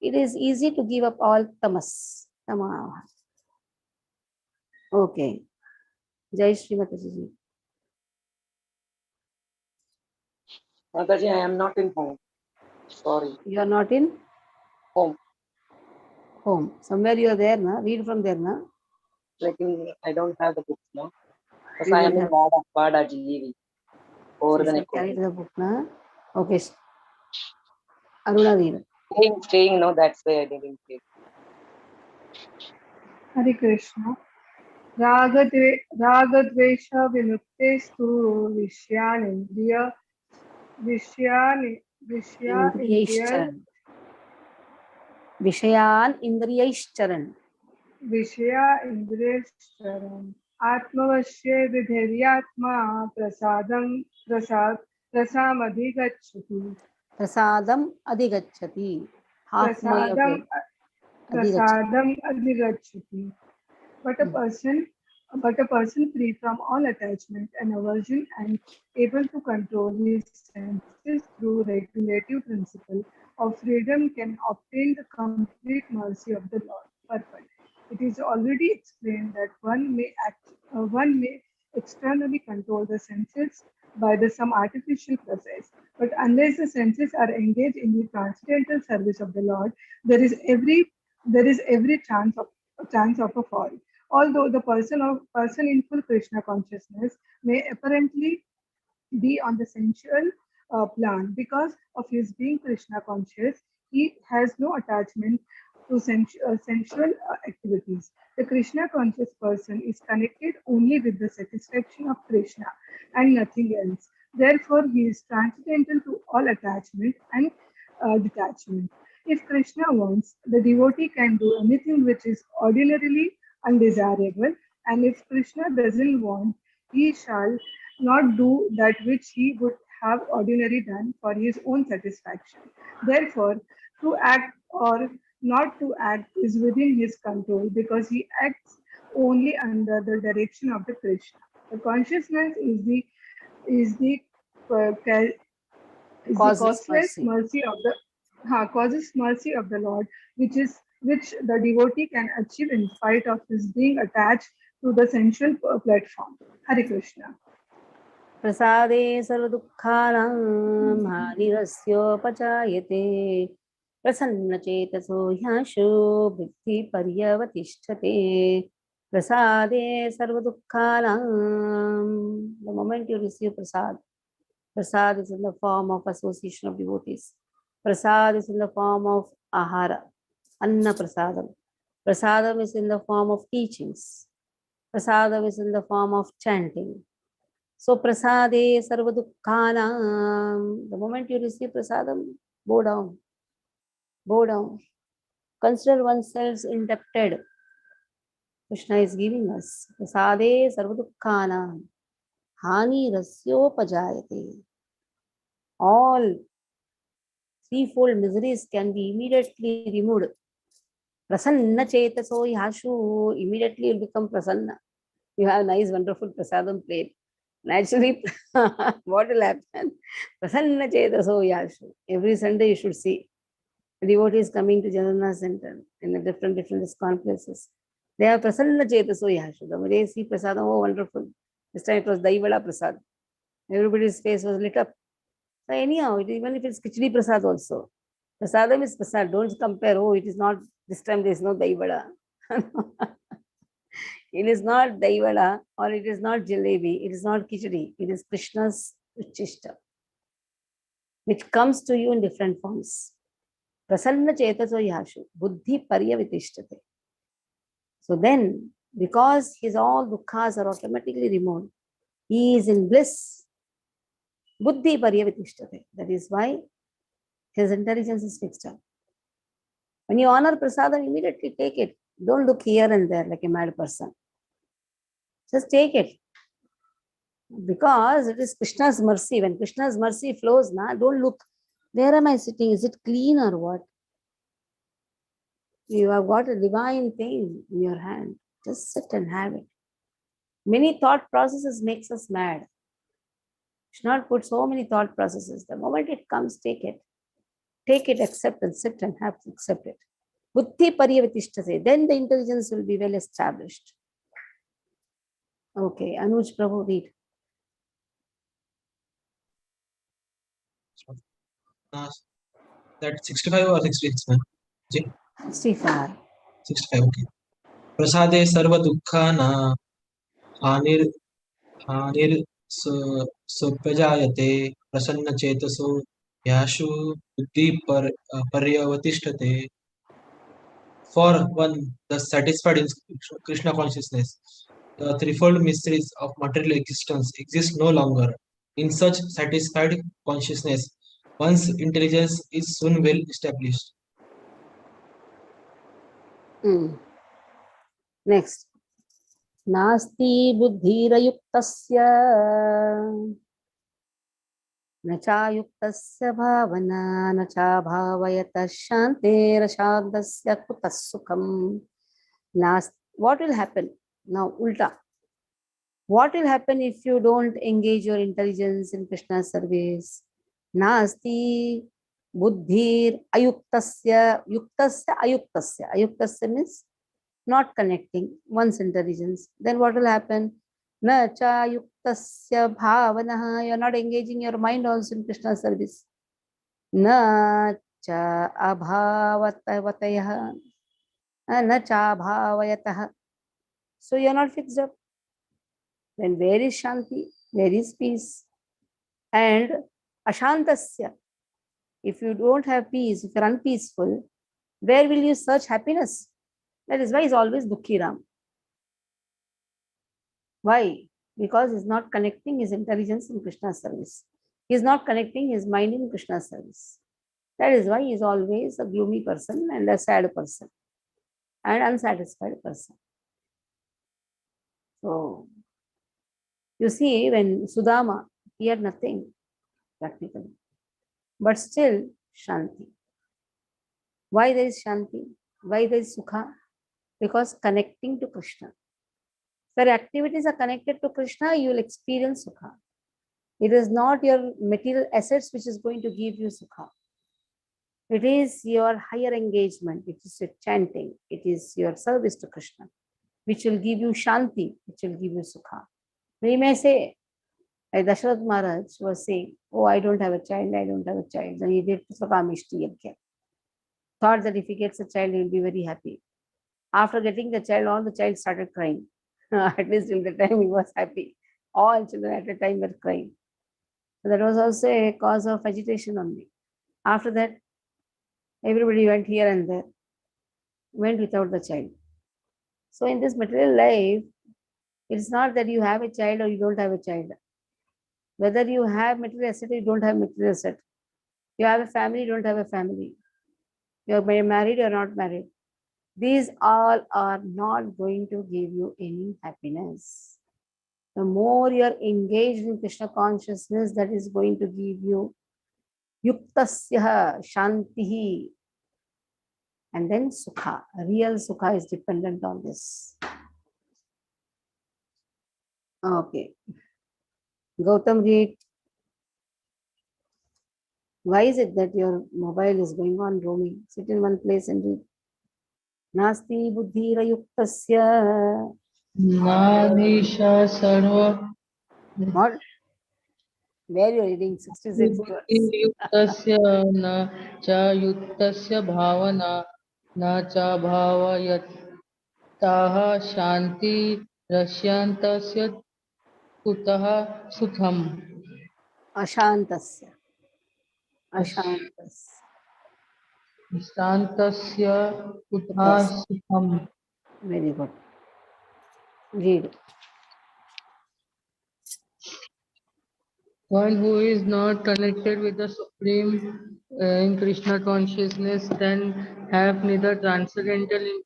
it is easy to give up all tamas. Tamah. Okay. Jai Shri Mataji. Mataji, I am not in home. Sorry. You are not in? Home. Home. Somewhere you are there, na? Read from there, na? I don't have the books now. Because You I don't am in have. Vada GEV over She the said, next carry day. to the book, na? Okay. Aruna read. Staying, no, that's why I didn't take. Hare Krishna. रागद्वेष विमुक्तेस्तु विषयानिन्द्रिय विषयानि विषया इन्द्रिय Indriyaischcharan. Vishayan Indriyaischcharan. विषया इन्द्रियश्चरन् आत्मवश्ये विधेर्यात्मा प्रसामधिगच्छति Prasadam Adigachati. Half my prasadam okay. Adigachati. Prasadam अधिगच्छति. But a person free from all attachment and aversion and able to control his senses through regulative principle of freedom can obtain the complete mercy of the Lord. Purport. It is already explained that one may externally control the senses by some artificial process, but unless the senses are engaged in the transcendental service of the Lord, there is every chance of a fall. Although the person in full Krishna consciousness may apparently be on the sensual plan because of his being Krishna conscious, he has no attachment to sensual activities. The Krishna conscious person is connected only with the satisfaction of Krishna and nothing else. Therefore, he is transcendental to all attachment and detachment. If Krishna wants, the devotee can do anything which is ordinarily undesirable, and if Krishna doesn't want, he shall not do that which he would have ordinarily done for his own satisfaction. Therefore, to act or not to act is within his control because he acts only under the direction of the Krishna. The consciousness is the uh, ca- Causeless causeless mercy. mercy of the causes mercy of the Lord, which the devotee can achieve in spite of his being attached to the sensual platform. Hare Krishna. Prasade सर्वदुःखानां हानिरस्योपजायते प्रसन्नचेतसो ह्याशो बुद्धिपर्यवतिष्ठते Prasade सर्वदुःखानां. The moment you receive prasad is in the form of association of devotees. Prasad is in the form of ahara, anna prasadam. Prasadam is in the form of teachings. Prasadam is in the form of chanting. So prasade sarvadukkanam. The moment you receive prasadam, bow down. Bow down. Consider oneself indebted. Krishna is giving us. Prasade sarvadukkanam. Hani rasyopajayate. All threefold miseries can be immediately removed. Prasanna chetaso yashu. Immediately you become prasanna. You have nice, wonderful prasadam plate. Naturally, what will happen? Prasanna chetaso yashu. Every Sunday you should see devotees coming to Jagannath Center in the different ISKCON places. They are prasanna chetaso yashu. The way they see prasadam, oh wonderful. This time it was Daivada prasad. Everybody's face was lit up. So anyhow, even if it's Kichdi prasad also. Prasadam is prasad. Don't compare, oh, it is not, this time there is no Daivada. It is not Daivada or it is not Jalebi. It is not Kichdi. It is Krishna's Uchishta, which comes to you in different forms. Prasanna chetaso yashu, buddhi paryavitishtate. So then, because his all dukkhas are automatically removed, he is in bliss. Buddhi paryavitishtate. That is why his intelligence is fixed up. When you honor prasadam, immediately take it. Don't look here and there like a mad person. Just take it. Because it is Krishna's mercy. When Krishna's mercy flows, don't look, where am I sitting? Is it clean or what? You have got a divine thing in your hand. Just sit and have it. Many thought processes makes us mad. Should not put so many thought processes. The moment it comes, take it. Take it, accept and sit and have to accept it. Buddhi paryavitishtate. Then the intelligence will be well established. Okay, Anuj Prabhu, read. That 65 or 66, ma'am? 65. 65, okay. Prasade सर्वदुःखानां हानिर् हानिर् सोऽप्यजायते प्रसन्नचेतसो Yashu पर्यवतिष्ठते. For one, the satisfied in Krishna consciousness, the threefold mysteries of material existence exist no longer. In such satisfied consciousness, one's intelligence is soon well established. Next. नास्ति बुद्धिरयुक्तस्य न चायुक्तस्य भावना न चाभावयतः शान्तेरशान्तस्य कुतः सुखम्. What will happen? Now, ulta. What will happen if you don't engage your intelligence in Krishna's service? Nasti buddhir ayuktasya, yuktasya ayuktasya. Ayuktasya means not connecting one's intelligence. Then what will happen? Na cha yuktasya bhavanaha. You are not engaging your mind also in Krishna's service. Na cha abhavatayah. Na cha abhavayatah. So you are not fixed up. Then where is Shanti? Where is peace? And Ashantasya. If you don't have peace, if you're unpeaceful, where will you search happiness? That is why he's always Dukhiram. Why? Because he's not connecting his intelligence in Krishna's service. He's not connecting his mind in Krishna's service. That is why he's always a gloomy person and a sad person and unsatisfied person. So, you see, when Sudama, he had nothing practically, but still Shanti. Why there is Shanti? Why there is Sukha? Because connecting to Krishna. If your activities are connected to Krishna, you will experience Sukha. It is not your material assets which is going to give you Sukha. It is your higher engagement, it is your chanting, it is your service to Krishna, which will give you Shanti, which will give you Sukha. We may say, like Dasharath Maharaj was saying, oh, I don't have a child, I don't have a child. Then he did Swakamishti Yajna. Thought that if he gets a child, he will be very happy. After getting the child, all the child started crying. At least till the time he was happy. All children at a time were crying. So that was also a cause of agitation only. After that, everybody went here and there, went without the child. So in this material life, it's not that you have a child or you don't have a child. Whether you have material asset or you don't have material asset. You have a family, you don't have a family. You are married or not married. These all are not going to give you any happiness. The more you are engaged in Krishna consciousness, that is going to give you yuktasya shantihi. And then sukha. Real sukha is dependent on this. Okay. Gautam, read. Why is it that your mobile is going on roaming? Sit in one place and read. Nasti buddhira yuktasya. Nadisha sarva What? Where you are reading? 66 words. बुद्धियुक्तस्य न च युक्तस्य भावना न च भावयताः शान्तिरस्यान्तस्य कुतः सुखम्. Ashantasya. Ashantasya. शान्तस्य कुतः Yes. सुखम्. Very good. Read. One who is not connected with the Supreme in Krishna consciousness then have neither transcendental intelligence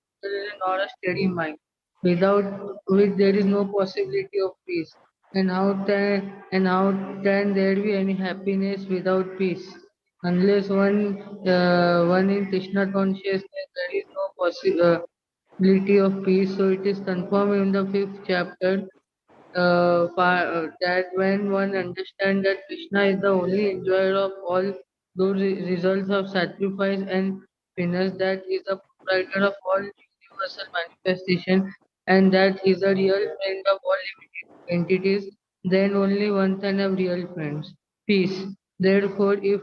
nor a steady mind, without which there is no possibility of peace. And how can there be any happiness without peace? Unless one in Krishna consciousness, there is no possibility of peace. So it is confirmed in the fifth chapter that when one understands that Krishna is the only enjoyer of all those results of sacrifice and penance, that he is the proprietor of all universal manifestation, and that he is a real friend of all entities, then only one can have real friends. Peace. Therefore, if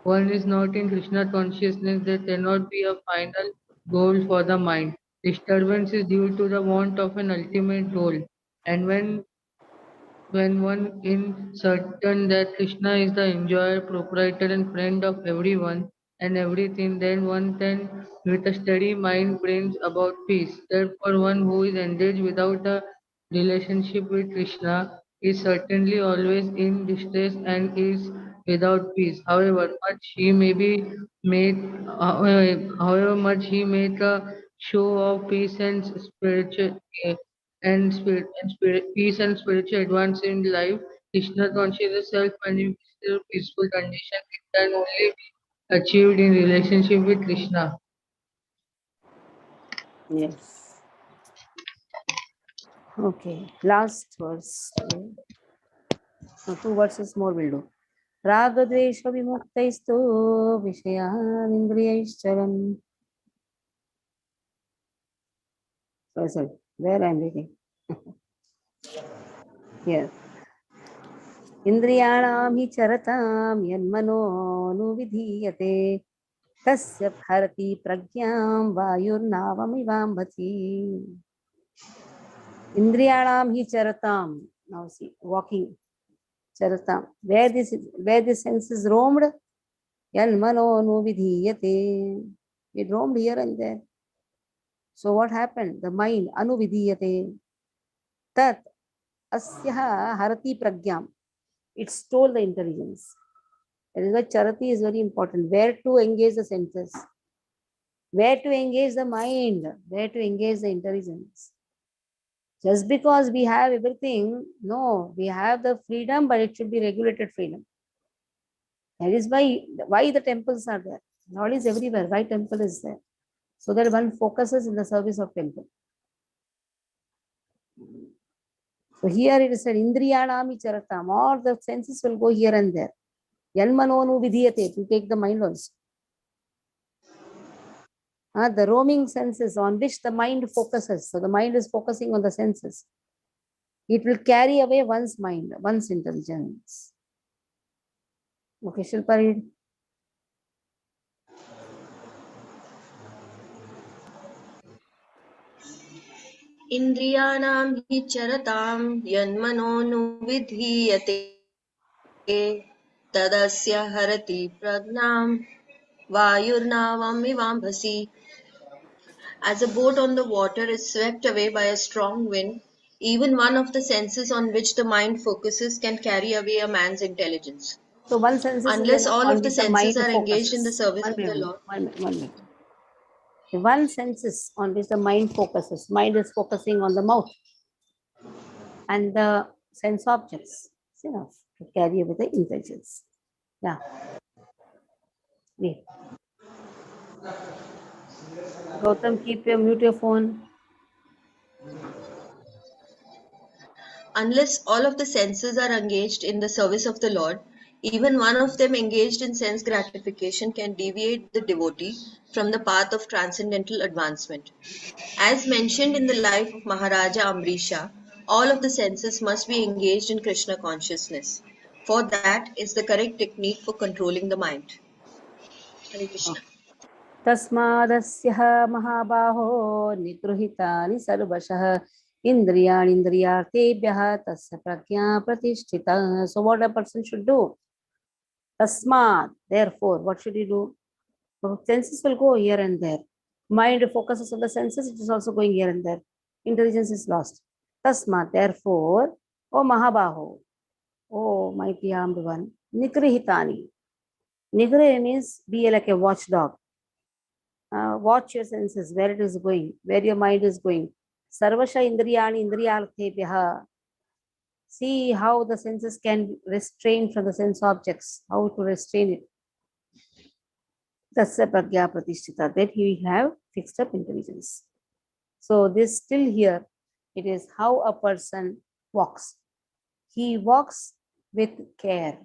one is not in Krishna consciousness, there cannot be a final goal for the mind. Disturbance is due to the want of an ultimate goal. And when one is certain that Krishna is the enjoyer, proprietor, and friend of everyone and everything, then one can, with a steady mind, brings about peace. Therefore, one who is engaged without a relationship with Krishna is certainly always in distress and is without peace. However much he make a show of peace and spiritual peace and spiritual advance in life, Krishna consciousness self-manifested peaceful condition. It can only be achieved in relationship with Krishna. Yes. Okay. Last verse today. No, 2 verses more will do. Ragadvesha vimuktaistu vishayan indriyaishcharam. Sorry, where I am reading. Here. Indriyanam hi charatam yanmanonuvidhiyate tasya bharati pragyam vayurnavamivambhati. Indriyanam hi charatam. Now see, walking. Charatam. Where the senses roamed, yanmanonuvidhiyate. It roamed here and there. So what happened? The mind, anuvidhiyate. Tat asya harati pragyam. It stole the intelligence. That is why charati is very important. Where to engage the senses? Where to engage the mind? Where to engage the intelligence? Just because we have everything, no, we have the freedom, but it should be regulated freedom. That is why the temples are there. Lord is everywhere. Why temple is there? So that one focuses in the service of temple. So here it is said, Indriyanami charatam. All the senses will go here and there. Yanmanonu vidhiyate. To take the mind also. The roaming senses on which the mind focuses. So the mind is focusing on the senses. It will carry away one's mind, one's intelligence. Okay, Shilpa, read. इन्द्रियाणां हि चरतां यन्मनोनुविधीयते तदस्य हरति प्रज्ञां वायुर्नावमिवाम्भसि. As a boat on the water is swept away by a strong wind, even one of the senses on which the mind focuses can carry away a man's intelligence. So one senses is Unless all on of the which the mind senses are engaged in the focuses. service One of the minute, Lord. one minute. One senses on which the mind focuses. Mind is focusing on the mouth and the sense objects. It's enough to carry away the intelligence. Yeah. Read. Gautam, mute your phone. Unless all of the senses are engaged in the service of the Lord, even one of them engaged in sense gratification can deviate the devotee from the path of transcendental advancement. As mentioned in the life of Maharaja Amrisha, all of the senses must be engaged in Krishna consciousness, for that is the correct technique for controlling the mind. Hare Krishna. तस्मादस्यः महाबाहो निगृहीतानि सर्वशः इन्द्रियाणीन्द्रियार्थेभ्यः तस्य प्रज्ञा प्रतिष्ठिता. So what a person should do? Tasmad, therefore, what should he do? So senses will go here and there. Mind focuses on the senses, it is also going here and there. Intelligence is lost. Tasmad, therefore, O Mahabaho, O mighty armed one, Nigrihitani. Nigrih means be like a watchdog. Watch your senses, where it is going, where your mind is going. Sarvasha indriyani indriyarthebhyaha. See how the senses can restrain from the sense objects, how to restrain it. Tasya pragya pratishtita, that he will have fixed up intelligence. So this still here, it is how a person walks. He walks with care.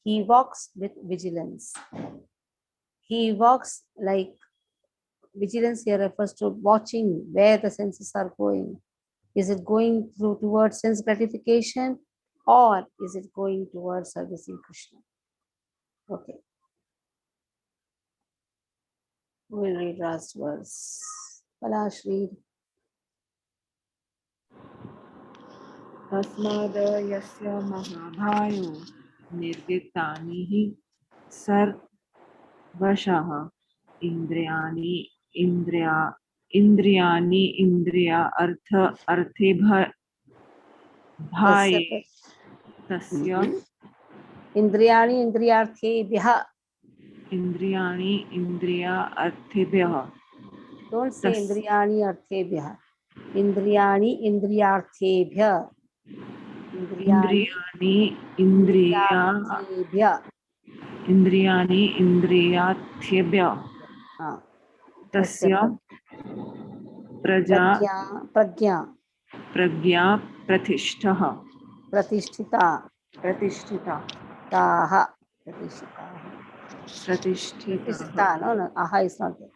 He walks with vigilance. He walks like vigilance here refers to watching where the senses are going. Is it going towards sense gratification or is it going towards servicing Krishna? Okay. We'll read last verse. Palashri. तस्माद् यस्य महाभायो निर्वित्तानि हि सर्वशः इन्द्रियाणि इन्द्रिया अर्थे भाये तस्य Indriyani indriyarthebhyah. इन्द्रियाणि इन्द्रिया अर्थेभ्यः Don't say indriyani arthebhyah. Indriyani indriyarthebhyah. इन्द्रियाणि indriyarthebhyah. इन्द्रियाणि इन्द्रियार्थेभ्यः हाँ, तस्य प्रज्ञा प्रज्ञा प्रतिष्ठिता प्रतिष्ठिता ताः प्रतिष्ठिता no aha is not there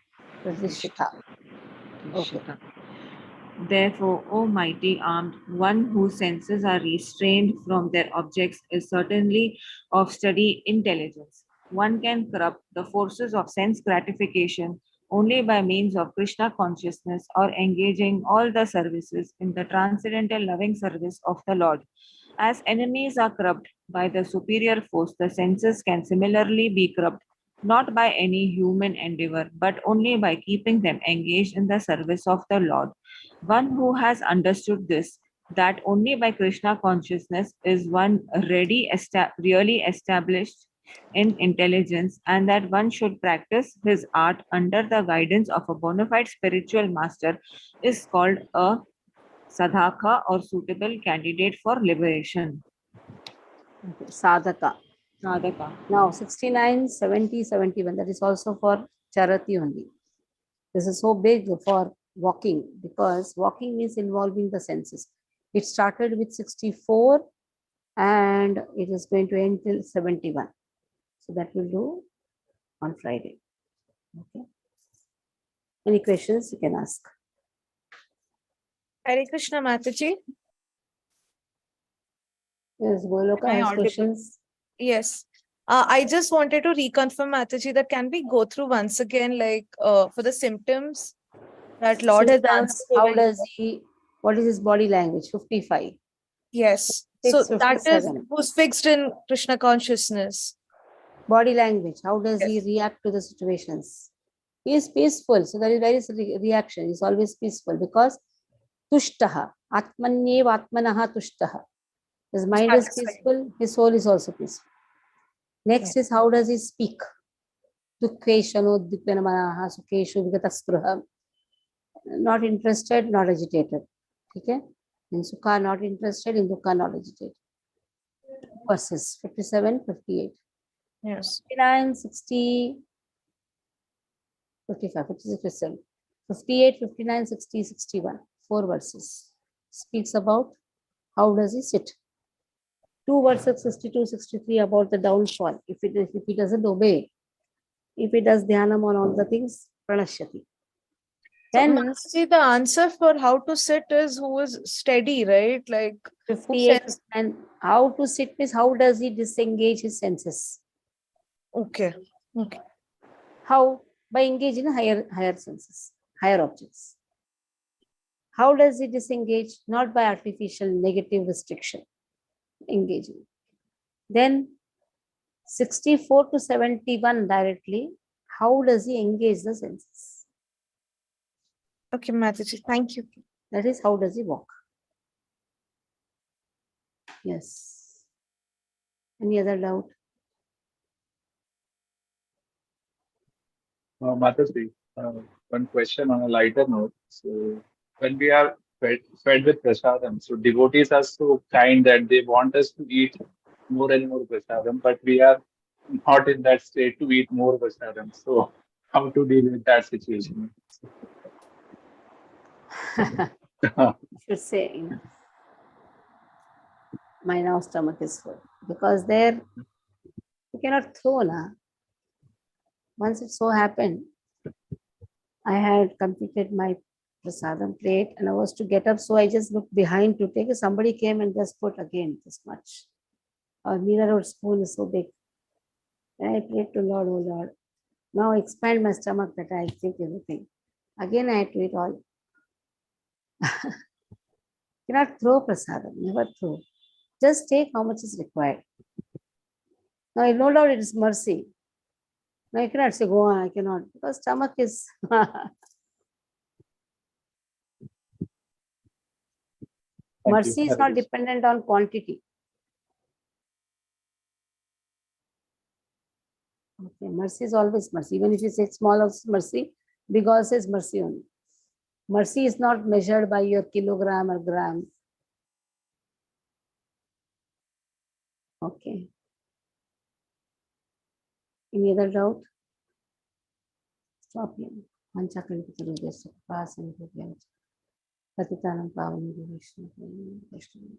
प्रतिष्ठिता. Okay. Therefore, O mighty armed one whose senses are restrained from their objects is certainly of steady intelligence. One can corrupt the forces of sense gratification only by means of Krishna consciousness or engaging all the services in the transcendental loving service of the Lord. As enemies are corrupt by the superior force, the senses can similarly be corrupt not by any human endeavor, but only by keeping them engaged in the service of the Lord. One who has understood this, that only by Krishna consciousness is one really established in intelligence, and that one should practice his art under the guidance of a bona fide spiritual master, is called a sadhaka or suitable candidate for liberation. Okay. Sadhaka. Now 69, 70, 71. That is also for charati only. This is so big for walking because walking means involving the senses. It started with 64 and it is going to end till 71. So that will do on Friday. Okay. Any questions you can ask? Hare Krishna Mataji. Yes, Goloka has questions. Yes. I just wanted to reconfirm, Mataji, that can we go through once again, like for the symptoms that Lord has answered? How does he, what is his body language? 55. Yes. 56, So that is 57. who's fixed in Krishna consciousness. Body language, how does he react to the situations? He is peaceful, so there is very reaction. He is always peaceful because tushtaha, atmanyev atmanaha tushtaha. His mind is peaceful, his soul is also peaceful. Next is how does he speak? Dukkheshano dikvanamanaha sukheshu vigataspruha. Not interested, not agitated. Okay? In sukha not interested, in dukkha not agitated. Verses 57, 58. Yes. 59, 60, 55, 56, 57. 58, 59, 60, 61. 4 verses. Speaks about how does he sit. 2 verses 62, 63 about the downfall. If he doesn't obey, if he does dhanam on all the things, pranashyati. So, see, the answer for how to sit is who is steady, right? Like 58 and how to sit means how does he disengage his senses? Okay. How? By engaging in higher senses, higher objects. How does he disengage? Not by artificial negative restriction. Engaging. Then 64 to 71 directly, how does he engage the senses? Okay, Mataji, thank you. That is how does he walk. Yes. Any other doubt? Mataji, one question on a lighter note. So, when we are fed with prasadam, so devotees are so kind that they want us to eat more and more prasadam, but we are not in that state to eat more prasadam. So, how to deal with that situation? You should say, enough. My now stomach is full. Because there, you cannot throw, na. Once it so happened, I had completed my prasadam plate and I was to get up, so I just looked behind to take it. Somebody came and just put again this much. Our mirror or spoon is so big. And I prayed to Lord, oh Lord, now expand my stomach that I take everything. Again, I have to eat all. Cannot throw prasadam, never throw. Just take how much is required. Now, no doubt it is mercy. Now, you cannot say, go on, I cannot, because stomach is. Thank you. Mercy is Hare not Krishna. dependent on quantity. Okay, mercy is always mercy. Even if you say small also mercy, big also is mercy only. Mercy is not measured by your kilogram or gram. Okay. Any other doubt? Stop here. Panchakalpitarudyasya kripasinubhyam patitanam pavanebhyo Vaishnavim Vaishnavim